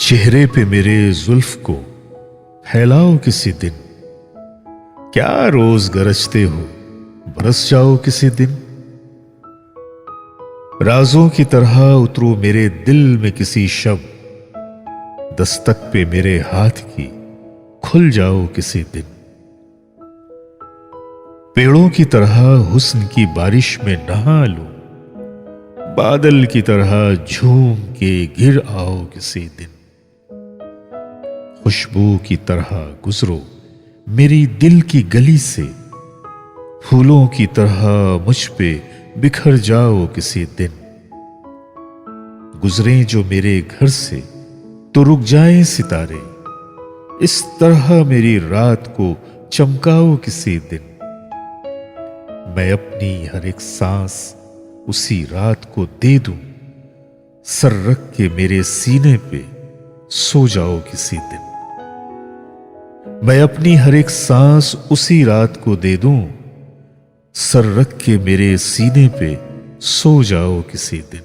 चेहरे पे मेरे जुल्फ को फैलाओ किसी दिन, क्या रोज गरजते हो बरस जाओ किसी दिन। राजों की तरह उतरो मेरे दिल में किसी शब, दस्तक पे मेरे हाथ की खुल जाओ किसी दिन। पेड़ों की तरह हुस्न की बारिश में नहा लो, बादल की तरह झूम के गिर आओ किसी दिन। खुशबू की तरह गुजरो मेरी दिल की गली से, फूलों की तरह मुझ पे बिखर जाओ किसी दिन। गुजरें जो मेरे घर से तो रुक जाएं सितारे, इस तरह मेरी रात को चमकाओ किसी दिन। मैं अपनी हर एक सांस उसी रात को दे दूं, सर रख के मेरे सीने पे सो जाओ किसी दिन। मैं अपनी हर एक सांस उसी रात को दे दूं, सर रख के मेरे सीने पे सो जाओ किसी दिन।